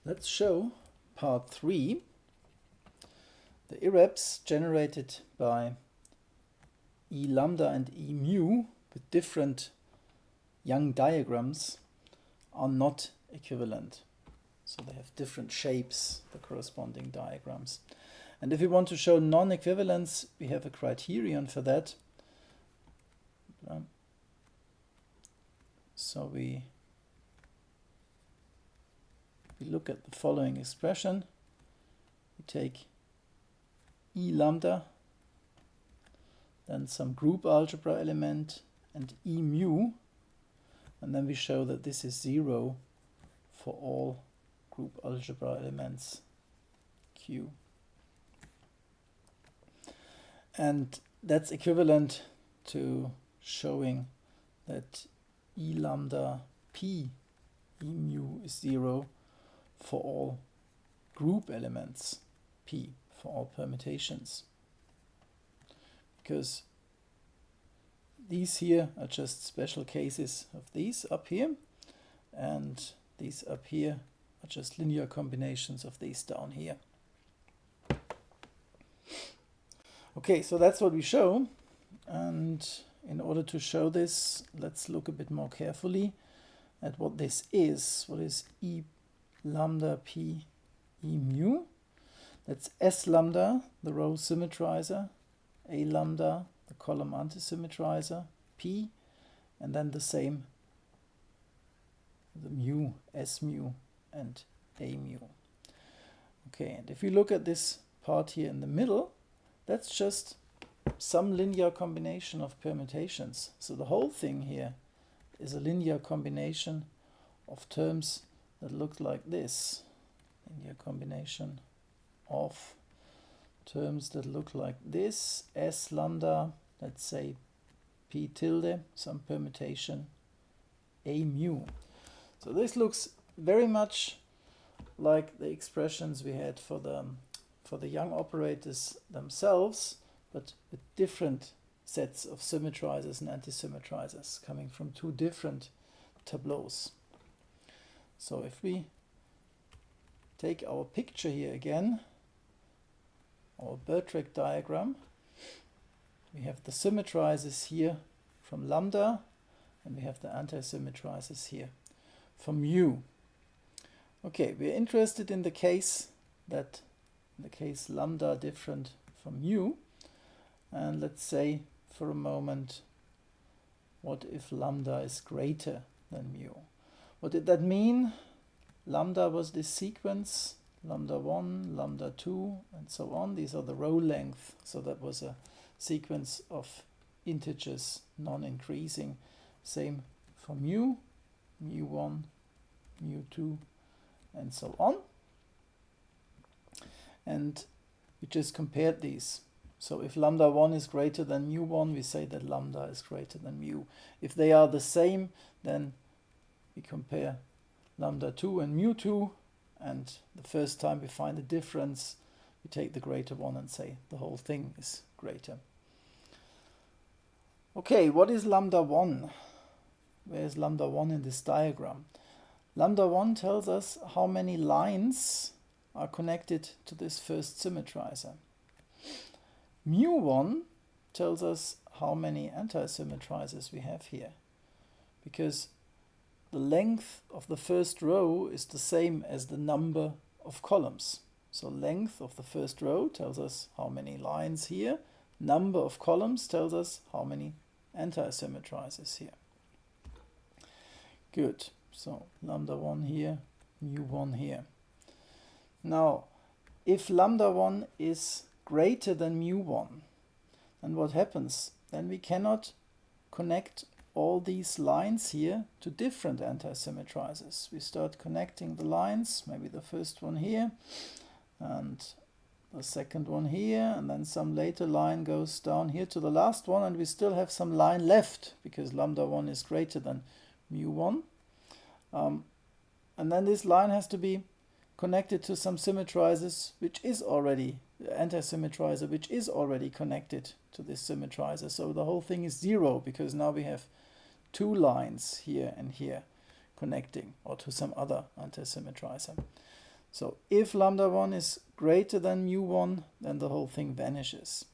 Let's show part 3. The irreps generated by E lambda and E mu with different Young diagrams are not equivalent. So they have different shapes, the corresponding diagrams. And if we want to show non-equivalence, we have a criterion for that. So we look at the following expression. We take E lambda, then some group algebra element, and E mu, and then we show that this is 0 for all group algebra elements Q. And that's equivalent to showing that E lambda P E mu is 0 for all group elements P, for all permutations. Because these here are just special cases of these up here, and these up here are just linear combinations of these down here. Okay, so that's what we show, and in order to show this, let's look a bit more carefully at what this is. What is E lambda P E mu? That's S lambda, the row symmetrizer, A lambda, the column antisymmetrizer, P, and then the same, the mu, S mu and A mu. Okay, and if you look at this part here in the middle, that's just some linear combination of permutations. So the whole thing here is a linear combination of terms that look like this. Linear combination of terms that look like this. S lambda, let's say P tilde, some permutation, A mu. So this looks very much like the expressions we had for the Young operators themselves, but with different sets of symmetrizers and antisymmetrizers coming from two different tableaus. So if we take our picture here again, our Bertrand diagram, we have the symmetrizers here from lambda, and we have the antisymmetrizers here from mu. Okay, we're interested in the case lambda different from mu, and let's say for a moment, what if lambda is greater than mu? What did that mean? Lambda was this sequence, lambda 1, lambda 2, and so on. These are the row length, so that was a sequence of integers non-increasing. Same for mu, mu1, mu2, and so on. And we just compared these. So if lambda 1 is greater than mu1, we say that lambda is greater than mu. If they are the same, then we compare lambda 2 and mu2, and the first time we find a difference, we take the greater one and say the whole thing is greater. Okay, what is lambda 1? Where is lambda 1 in this diagram? Lambda 1 tells us how many lines are connected to this first symmetrizer. Mu1 tells us how many antisymmetrizers we have here, because the length of the first row is the same as the number of columns. So length of the first row tells us how many lines here. Number of columns tells us how many antisymmetrizers here. Good. So lambda 1 here, mu1 here. Now, if lambda 1 is greater than mu1, then what happens? Then we cannot connect all these lines here to different antisymmetrizers. We start connecting the lines, maybe the first one here, and the second one here, and then some later line goes down here to the last one, and we still have some line left, because lambda 1 is greater than mu1. And then this line has to be connected to some symmetrizers, which is already the antisymmetrizer, which is already connected to this symmetrizer. So the whole thing is 0, because now we have two lines here and here connecting, or to some other antisymmetrizer. So if lambda 1 is greater than mu1, then the whole thing vanishes.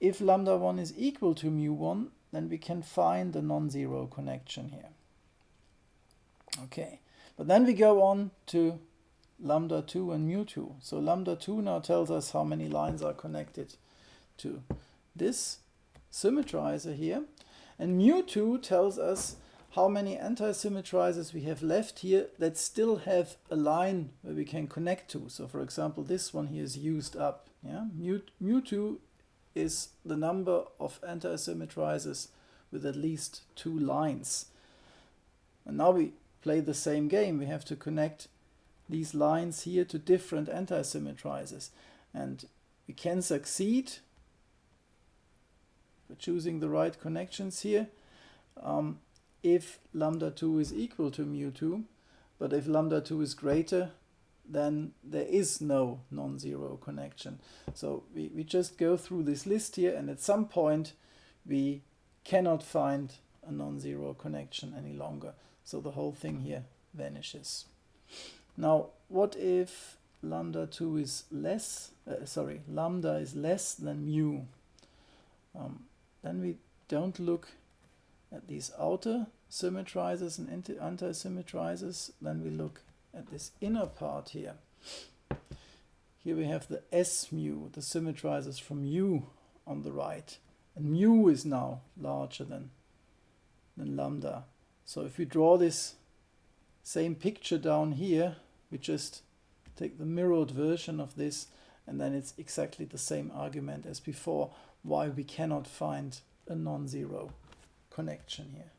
If lambda 1 is equal to mu1, then we can find a non-zero connection here. Okay, but then we go on to lambda 2 and mu2. So lambda 2 now tells us how many lines are connected to this symmetrizer here. And mu2 tells us how many anti-symmetrizers we have left here that still have a line where we can connect to. So for example, this one here is used up. Yeah? Mu2 is the number of anti-symmetrizers with at least 2 lines. And now we play the same game. We have to connect these lines here to different anti-symmetrizers. And we can succeed by choosing the right connections here if lambda 2 is equal to mu2. But if lambda 2 is greater, then there is no non-zero connection. So we just go through this list here, and at some point we cannot find a non-zero connection any longer. So the whole thing here vanishes. Now, what if lambda 2 is lambda is less than mu? Then we don't look at these outer symmetrizers and anti-symmetrizers. Then we look at this inner part here. Here we have the S mu, the symmetrizers from mu on the right. And mu is now larger than lambda. So if we draw this same picture down here, we just take the mirrored version of this, and then it's exactly the same argument as before, why we cannot find a non-zero connection here.